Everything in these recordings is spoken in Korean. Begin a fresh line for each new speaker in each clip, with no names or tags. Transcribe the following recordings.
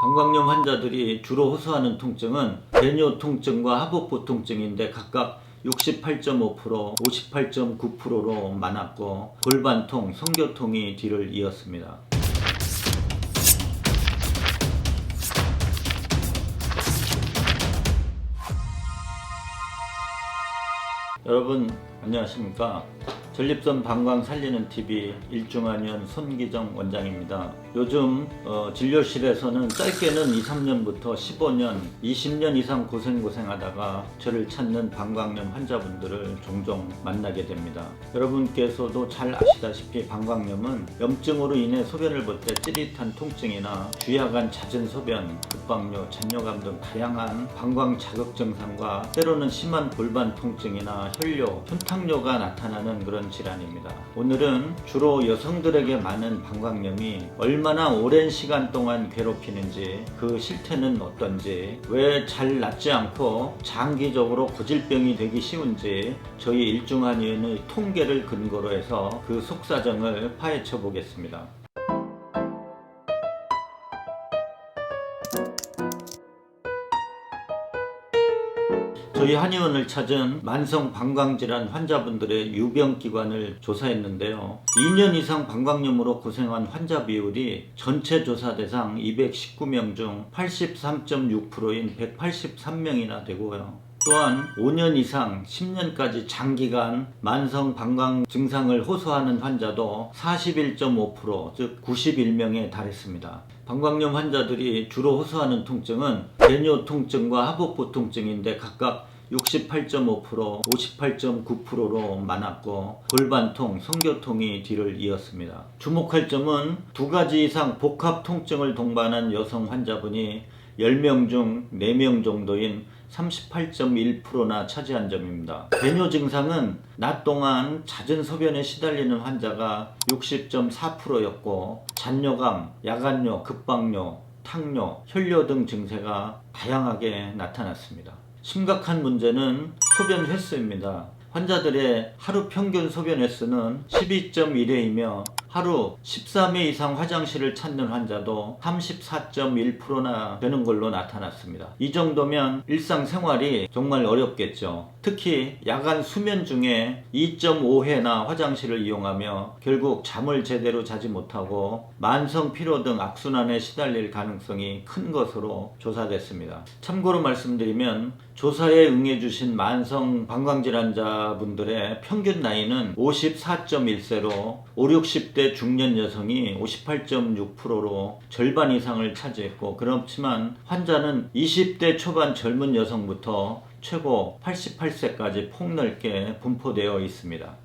방광염 환자들이 주로 호소하는 통증은 배뇨 통증과 하복부 통증인데 각각 68.5%, 58.9%로 많았고 골반통, 성교통이 뒤를 이었습니다. 여러분 안녕하십니까? 전립선 방광 살리는 TV 일중환원 손기정 원장입니다. 요즘 진료실에서는 짧게는 2, 3년부터 15년, 20년 이상 고생하다가 저를 찾는 방광염 환자분들을 종종 만나게 됩니다. 여러분께서도 잘 아시다시피 방광염은 염증으로 인해 소변을 볼 때 찌릿한 통증이나 주야간 잦은 소변, 급박뇨, 잔뇨감 등 다양한 방광 자극 증상과 때로는 심한 골반 통증이나 혈뇨, 현탕뇨가 나타나는 그런 질환입니다. 오늘은 주로 여성들에게 많은 방광염이 얼마나 오랜 시간 동안 괴롭히는지, 그 실태는 어떤지, 왜 잘 낫지 않고 장기적으로 고질병이 되기 쉬운지 저희 일중환의원의 통계를 근거로 해서 그 속사정을 파헤쳐 보겠습니다. 저희 한의원을 찾은 만성 방광질환 환자분들의 유병기관을 조사했는데요. 2년 이상 방광염으로 고생한 환자 비율이 전체 조사 대상 219명 중 83.6%인 183명이나 되고요. 또한 5년 이상 10년까지 장기간 만성 방광 증상을 호소하는 환자도 41.5%, 즉 91명에 달했습니다. 방광염 환자들이 주로 호소하는 통증은 배뇨 통증과 하복부 통증인데 각각 68.5%, 58.9%로 많았고 골반통, 성교통이 뒤를 이었습니다. 주목할 점은 2가지 이상 복합 통증을 동반한 여성 환자분이 10명 중 4명 정도인 38.1%나 차지한 점입니다. 배뇨 증상은 낮 동안 잦은 소변에 시달리는 환자가 60.4%였고 잔뇨감, 야간뇨, 급박뇨, 탕뇨, 혈뇨 등 증세가 다양하게 나타났습니다. 심각한 문제는 소변 횟수입니다. 환자들의 하루 평균 소변 횟수는 12.1회이며 하루 13회 이상 화장실을 찾는 환자도 34.1%나 되는 걸로 나타났습니다. 이 정도면 일상생활이 정말 어렵겠죠. 특히 야간 수면 중에 2.5회나 화장실을 이용하며 결국 잠을 제대로 자지 못하고 만성 피로 등 악순환에 시달릴 가능성이 큰 것으로 조사됐습니다. 참고로 말씀드리면 조사에 응해주신 만성 방광질환자분들의 평균 나이는 54.1세로 5, 60대 중년 여성이 58.6%로 절반 이상을 차지했고, 그렇지만 환자는 20대 초반 젊은 여성부터 최고 88세까지 폭넓게 분포되어 있습니다.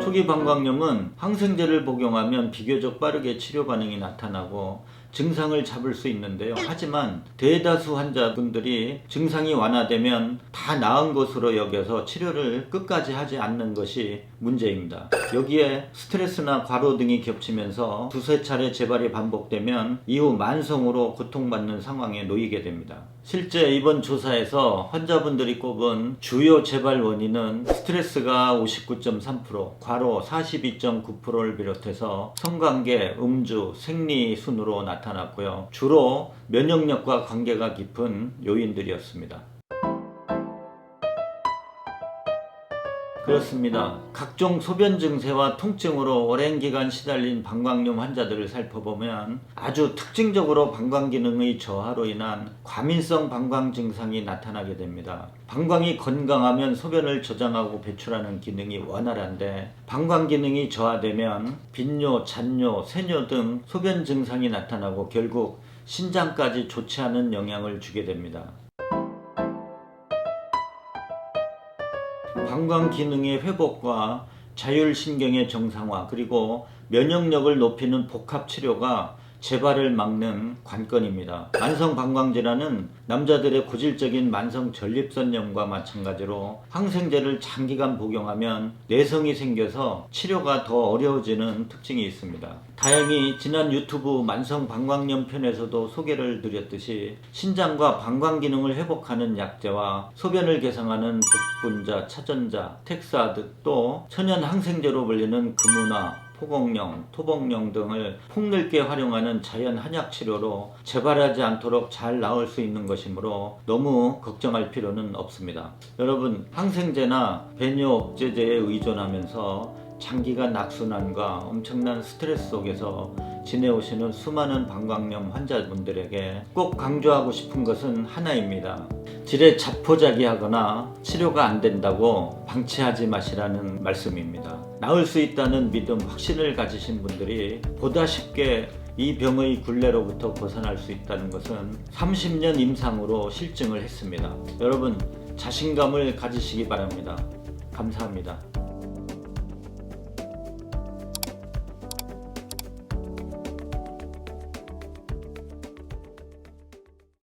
초기 방광염은 항생제를 복용하면 비교적 빠르게 치료 반응이 나타나고 증상을 잡을 수 있는데요. 하지만 대다수 환자분들이 증상이 완화되면 다 나은 것으로 여겨서 치료를 끝까지 하지 않는 것이 문제입니다. 여기에 스트레스나 과로 등이 겹치면서 두세 차례 재발이 반복되면 이후 만성으로 고통받는 상황에 놓이게 됩니다. 실제 이번 조사에서 환자분들이 꼽은 주요 재발 원인은 스트레스가 59.3%, 과로 42.9%를 비롯해서 성관계, 음주, 생리 순으로 나타났고요. 주로 면역력과 관계가 깊은 요인들이었습니다. 그렇습니다. 각종 소변 증세와 통증으로 오랜 기간 시달린 방광염 환자들을 살펴보면 아주 특징적으로 방광 기능의 저하로 인한 과민성 방광 증상이 나타나게 됩니다. 방광이 건강하면 소변을 저장하고 배출하는 기능이 원활한데 방광 기능이 저하되면 빈뇨, 잔뇨, 세뇨 등 소변 증상이 나타나고 결국 신장까지 좋지 않은 영향을 주게 됩니다. 방광 기능의 회복과 자율신경의 정상화, 그리고 면역력을 높이는 복합 치료가 재발을 막는 관건입니다. 만성 방광질환은 남자들의 고질적인 만성 전립선염과 마찬가지로 항생제를 장기간 복용하면 내성이 생겨서 치료가 더 어려워지는 특징이 있습니다. 다행히 지난 유튜브 만성 방광염 편에서도 소개를 드렸듯이 신장과 방광 기능을 회복하는 약제와 소변을 개선하는 복분자, 차전자, 텍사드, 또 천연 항생제로 불리는 금은화, 토곡령, 토복령 등을 폭넓게 활용하는 자연 한약 치료로 재발하지 않도록 잘 나을 수 있는 것이므로 너무 걱정할 필요는 없습니다. 여러분, 항생제나 배뇨 억제제에 의존하면서 장기간 악순환과 엄청난 스트레스 속에서 지내오시는 수많은 방광염 환자분들에게 꼭 강조하고 싶은 것은 하나입니다. 질에 자포자기하거나 치료가 안 된다고 방치하지 마시라는 말씀입니다. 나을 수 있다는 믿음, 확신을 가지신 분들이 보다 쉽게 이 병의 굴레로부터 벗어날 수 있다는 것은 30년 임상으로 실증을 했습니다. 여러분, 자신감을 가지시기 바랍니다. 감사합니다.